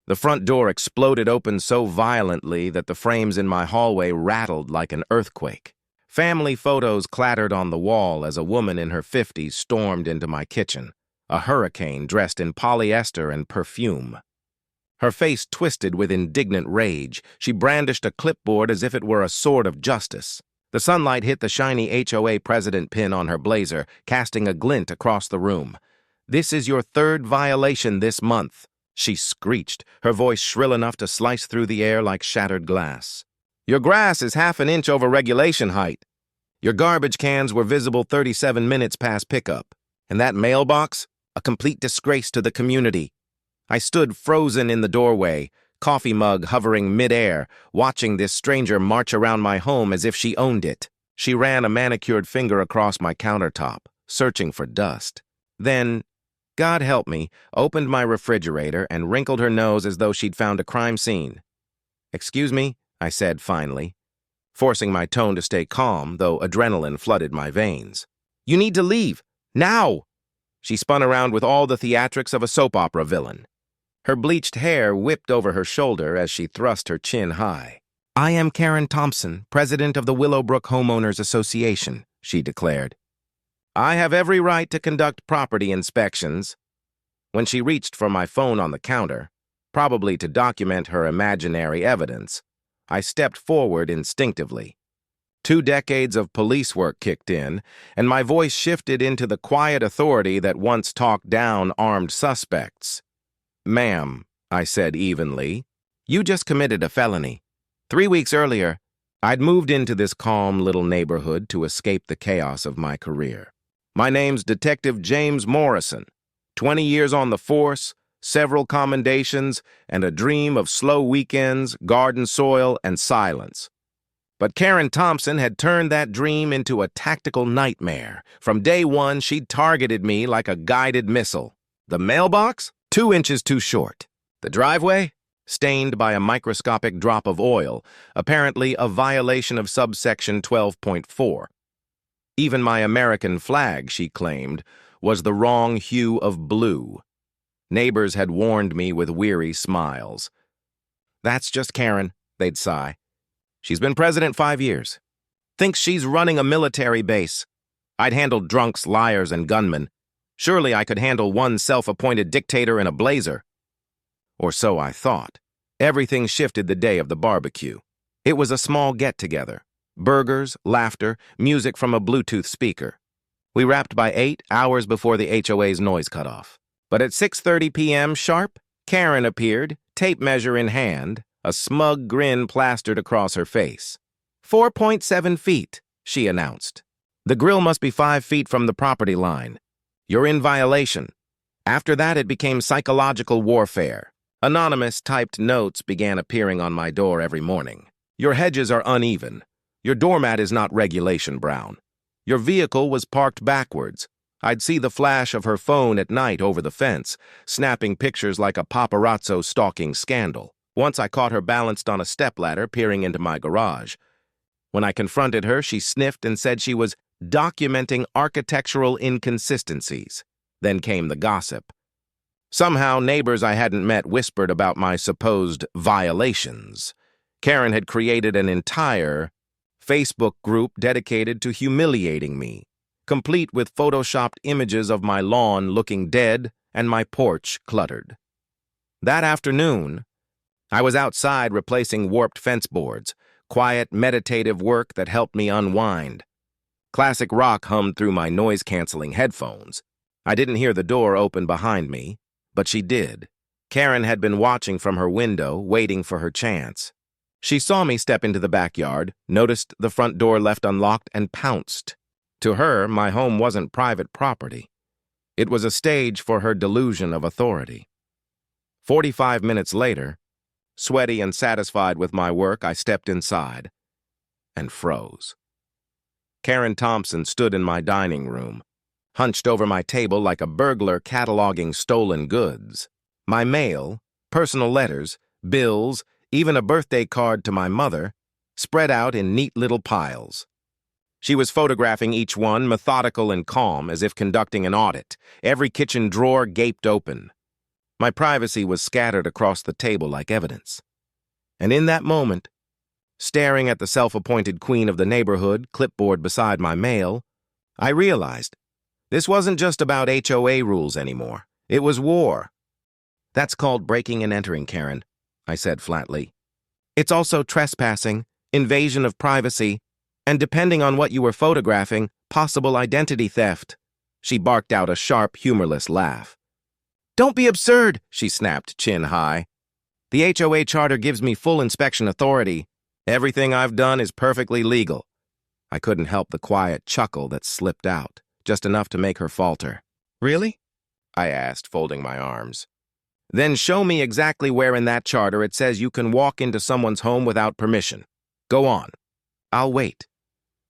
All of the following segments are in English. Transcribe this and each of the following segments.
The front door exploded open so violently that the frames in my hallway rattled like an earthquake. Family photos clattered on the wall as a woman in her 50s stormed into my kitchen, a hurricane dressed in polyester and perfume. Her face twisted with indignant rage. She brandished a clipboard as if it were a sword of justice. The sunlight hit the shiny HOA president pin on her blazer, casting a glint across the room. "This is your third violation this month," she screeched, her voice shrill enough to slice through the air like shattered glass. "Your grass is half an inch over regulation height. Your garbage cans were visible 37 minutes past pickup. And that mailbox? A complete disgrace to the community." I stood frozen in the doorway, coffee mug hovering midair, watching this stranger march around my home as if she owned it. She ran a manicured finger across my countertop, searching for dust. Then, God help me, opened my refrigerator and wrinkled her nose as though she'd found a crime scene. "Excuse me," I said finally, forcing my tone to stay calm, though adrenaline flooded my veins. "You need to leave. Now!" She spun around with all the theatrics of a soap opera villain. Her bleached hair whipped over her shoulder as she thrust her chin high. "I am Karen Thompson, president of the Willowbrook Homeowners Association," she declared. "I have every right to conduct property inspections." When she reached for my phone on the counter, probably to document her imaginary evidence, I stepped forward instinctively. 2 decades of police work kicked in, and my voice shifted into the quiet authority that once talked down armed suspects. "Ma'am," I said evenly, "you just committed a felony. 3 weeks earlier, I'd moved into this calm little neighborhood to escape the chaos of my career. My name's Detective James Morrison. 20 years on the force, several commendations, and a dream of slow weekends, garden soil, and silence. But Karen Thompson had turned that dream into a tactical nightmare. From day one, she'd targeted me like a guided missile. The mailbox? 2 inches too short. The driveway? Stained by a microscopic drop of oil, apparently a violation of subsection 12.4. Even my American flag, she claimed, was the wrong hue of blue. Neighbors had warned me with weary smiles. "That's just Karen," they'd sigh. "She's been president 5 years. Thinks she's running a military base. I'd handled drunks, liars, and gunmen. Surely I could handle one self-appointed dictator in a blazer." Or so I thought. Everything shifted the day of the barbecue. It was a small get-together. Burgers, laughter, music from a Bluetooth speaker. We wrapped by 8 hours before the HOA's noise cut off. But at 6:30 p.m. sharp, Karen appeared, tape measure in hand, a smug grin plastered across her face. 4.7 feet, she announced. "The grill must be 5 feet from the property line. You're in violation." After that, it became psychological warfare. Anonymous typed notes began appearing on my door every morning. "Your hedges are uneven. Your doormat is not regulation brown. Your vehicle was parked backwards." I'd see the flash of her phone at night over the fence, snapping pictures like a paparazzo stalking scandal. Once I caught her balanced on a stepladder peering into my garage. When I confronted her, she sniffed and said she was documenting architectural inconsistencies. Then came the gossip. Somehow, neighbors I hadn't met whispered about my supposed violations. Karen had created an entire Facebook group dedicated to humiliating me, complete with photoshopped images of my lawn looking dead and my porch cluttered. That afternoon, I was outside replacing warped fence boards, quiet, meditative work that helped me unwind. Classic rock hummed through my noise-canceling headphones. I didn't hear the door open behind me, but she did. Karen had been watching from her window, waiting for her chance. She saw me step into the backyard, noticed the front door left unlocked, and pounced. To her, my home wasn't private property. It was a stage for her delusion of authority. 45 minutes later, sweaty and satisfied with my work, I stepped inside and froze. Karen Thompson stood in my dining room, hunched over my table like a burglar cataloging stolen goods. My mail, personal letters, bills, even a birthday card to my mother, spread out in neat little piles. She was photographing each one, methodical and calm, as if conducting an audit. Every kitchen drawer gaped open. My privacy was scattered across the table like evidence. And in that moment, staring at the self-appointed queen of the neighborhood, clipboard beside my mail, I realized this wasn't just about HOA rules anymore. It was war. That's called breaking and entering, Karen, I said flatly. It's also trespassing, invasion of privacy, and depending on what you were photographing, possible identity theft. She barked out a sharp, humorless laugh. Don't be absurd, she snapped, chin high. The HOA charter gives me full inspection authority. Everything I've done is perfectly legal. I couldn't help the quiet chuckle that slipped out, just enough to make her falter. Really? I asked, folding my arms. Then show me exactly where in that charter it says you can walk into someone's home without permission. Go on. I'll wait.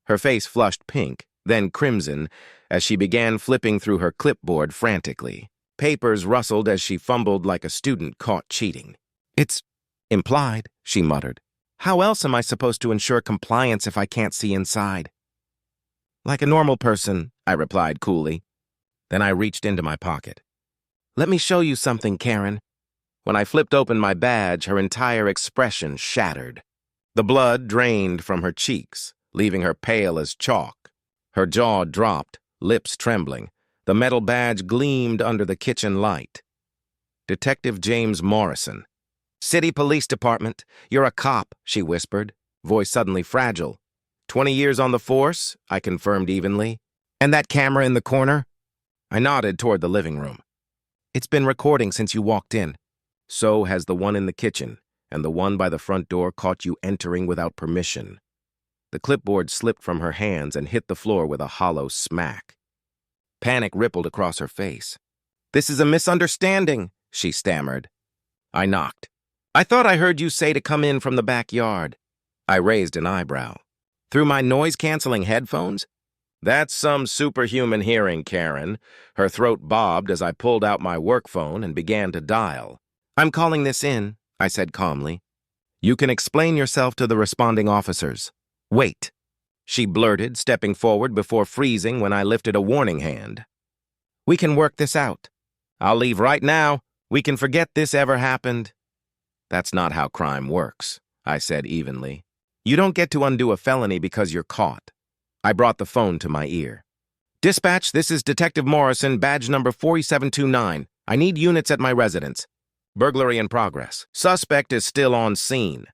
Her face flushed pink, then crimson, as she began flipping through her clipboard frantically. Papers rustled as she fumbled like a student caught cheating. It's implied, she muttered. How else am I supposed to ensure compliance if I can't see inside? Like a normal person, I replied coolly. Then I reached into my pocket. Let me show you something, Karen. When I flipped open my badge, her entire expression shattered. The blood drained from her cheeks, leaving her pale as chalk. Her jaw dropped, lips trembling. The metal badge gleamed under the kitchen light. Detective James Morrison. City Police Department. You're a cop, she whispered, voice suddenly fragile. 20 years on the force, I confirmed evenly. And that camera in the corner? I nodded toward the living room. It's been recording since you walked in. So has the one in the kitchen, and the one by the front door caught you entering without permission. The clipboard slipped from her hands and hit the floor with a hollow smack. Panic rippled across her face. This is a misunderstanding, she stammered. I knocked. I thought I heard you say to come in from the backyard. I raised an eyebrow. Through my noise-canceling headphones? That's some superhuman hearing, Karen. Her throat bobbed as I pulled out my work phone and began to dial. I'm calling this in, I said calmly. You can explain yourself to the responding officers. Wait, she blurted, stepping forward before freezing when I lifted a warning hand. We can work this out. I'll leave right now. We can forget this ever happened. That's not how crime works, I said evenly. You don't get to undo a felony because you're caught. I brought the phone to my ear. Dispatch, this is Detective Morrison, badge number 4729. I need units at my residence. Burglary in progress. Suspect is still on scene.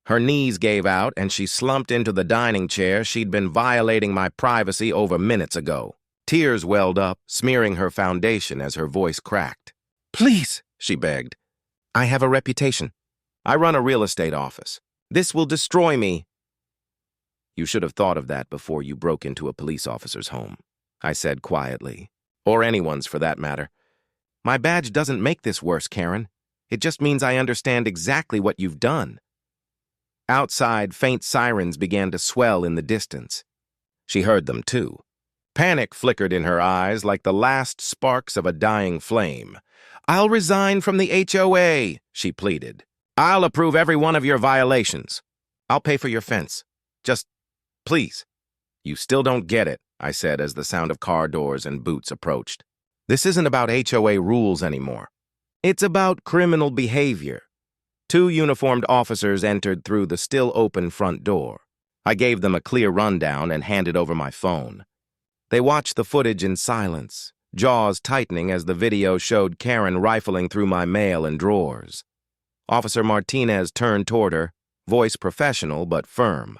Her knees gave out and she slumped into the dining chair she'd been violating my privacy over minutes ago. Tears welled up, smearing her foundation as her voice cracked. Please, she begged. I have a reputation. I run a real estate office. This will destroy me. You should have thought of that before you broke into a police officer's home, I said quietly. Or anyone's, for that matter. My badge doesn't make this worse, Karen. It just means I understand exactly what you've done. Outside, faint sirens began to swell in the distance. She heard them, too. Panic flickered in her eyes like the last sparks of a dying flame. I'll resign from the HOA, she pleaded. I'll approve every one of your violations. I'll pay for your fence. Just, please. You still don't get it, I said as the sound of car doors and boots approached. This isn't about HOA rules anymore. It's about criminal behavior. 2 uniformed officers entered through the still-open front door. I gave them a clear rundown and handed over my phone. They watched the footage in silence, jaws tightening as the video showed Karen rifling through my mail and drawers. Officer Martinez turned toward her, voice professional but firm.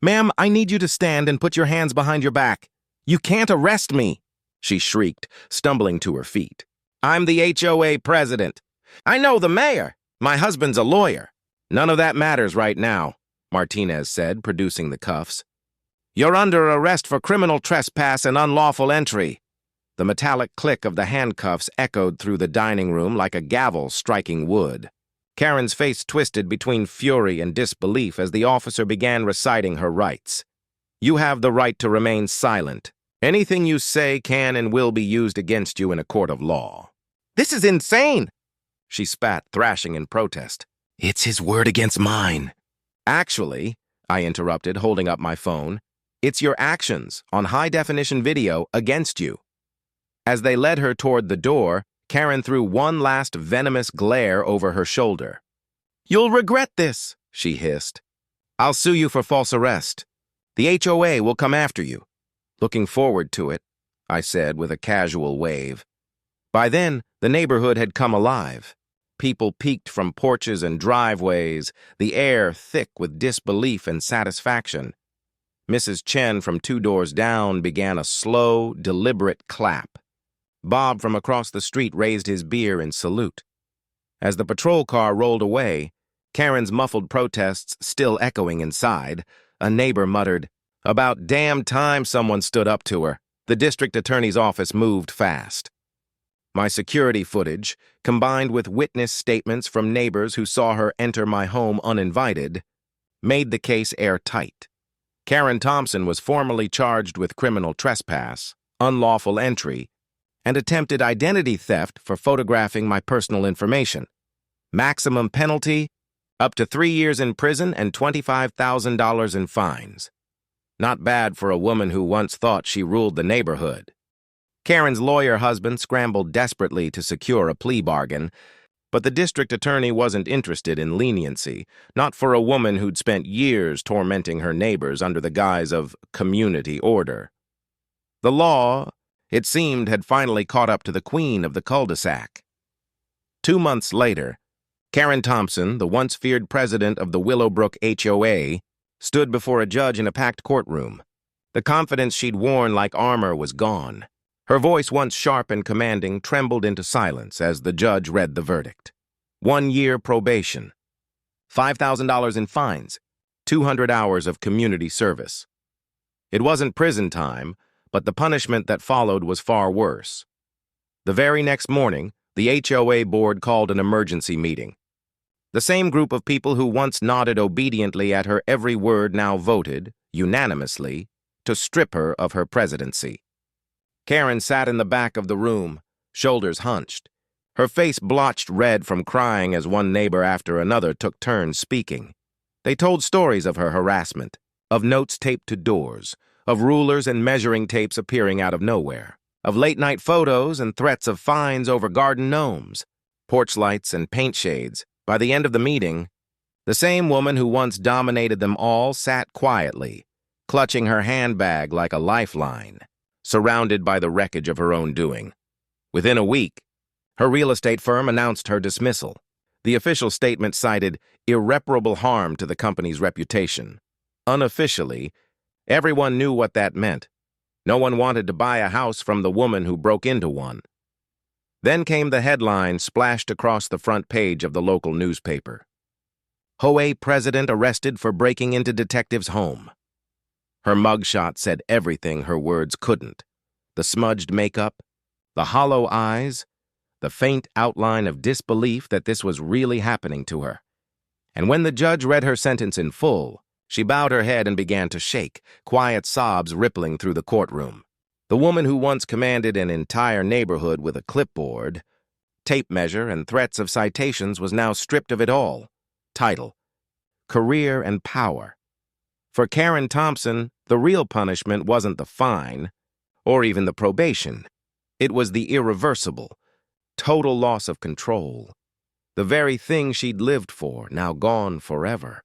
Ma'am, I need you to stand and put your hands behind your back. You can't arrest me, she shrieked, stumbling to her feet. I'm the HOA president. I know the mayor. My husband's a lawyer. None of that matters right now, Martinez said, producing the cuffs. You're under arrest for criminal trespass and unlawful entry. The metallic click of the handcuffs echoed through the dining room like a gavel striking wood. Karen's face twisted between fury and disbelief as the officer began reciting her rights. You have the right to remain silent. Anything you say can and will be used against you in a court of law. This is insane, she spat, thrashing in protest. It's his word against mine. Actually, I interrupted, holding up my phone, it's your actions on high-definition video against you. As they led her toward the door, Karen threw one last venomous glare over her shoulder. "You'll regret this," she hissed. "I'll sue you for false arrest. The HOA will come after you." "Looking forward to it," I said with a casual wave. By then, the neighborhood had come alive. People peeked from porches and driveways, the air thick with disbelief and satisfaction. Mrs. Chen from 2 doors down began a slow, deliberate clap. Bob from across the street raised his beer in salute. As the patrol car rolled away, Karen's muffled protests still echoing inside, a neighbor muttered, "About damn time someone stood up to her." The district attorney's office moved fast. My security footage, combined with witness statements from neighbors who saw her enter my home uninvited, made the case airtight. Karen Thompson was formally charged with criminal trespass, unlawful entry, and attempted identity theft for photographing my personal information. Maximum penalty, up to 3 years in prison and $25,000 in fines. Not bad for a woman who once thought she ruled the neighborhood. Karen's lawyer husband scrambled desperately to secure a plea bargain, but the district attorney wasn't interested in leniency, not for a woman who'd spent years tormenting her neighbors under the guise of community order. The law, it seemed, had finally caught up to the queen of the cul-de-sac. 2 months later, Karen Thompson, the once feared president of the Willowbrook HOA, stood before a judge in a packed courtroom. The confidence she'd worn like armor was gone. Her voice, once sharp and commanding, trembled into silence as the judge read the verdict. 1 year probation, $5,000 in fines, 200 hours of community service. It wasn't prison time, but the punishment that followed was far worse. The very next morning, the HOA board called an emergency meeting. The same group of people who once nodded obediently at her every word now voted, unanimously, to strip her of her presidency. Karen sat in the back of the room, shoulders hunched, her face blotched red from crying as one neighbor after another took turns speaking. They told stories of her harassment, of notes taped to doors, of rulers and measuring tapes appearing out of nowhere, of late-night photos and threats of fines over garden gnomes, porch lights and paint shades. By the end of the meeting, the same woman who once dominated them all sat quietly, clutching her handbag like a lifeline, surrounded by the wreckage of her own doing. Within a week, her real estate firm announced her dismissal. The official statement cited irreparable harm to the company's reputation. Unofficially, everyone knew what that meant. No one wanted to buy a house from the woman who broke into one. Then came the headline splashed across the front page of the local newspaper. HOA president arrested for breaking into detective's home. Her mugshot said everything her words couldn't. The smudged makeup, the hollow eyes, the faint outline of disbelief that this was really happening to her. And when the judge read her sentence in full, she bowed her head and began to shake, quiet sobs rippling through the courtroom. The woman who once commanded an entire neighborhood with a clipboard, tape measure, and threats of citations was now stripped of it all. Title, career, and power. For Karen Thompson, the real punishment wasn't the fine, or even the probation. It was the irreversible, total loss of control. The very thing she'd lived for, now gone forever.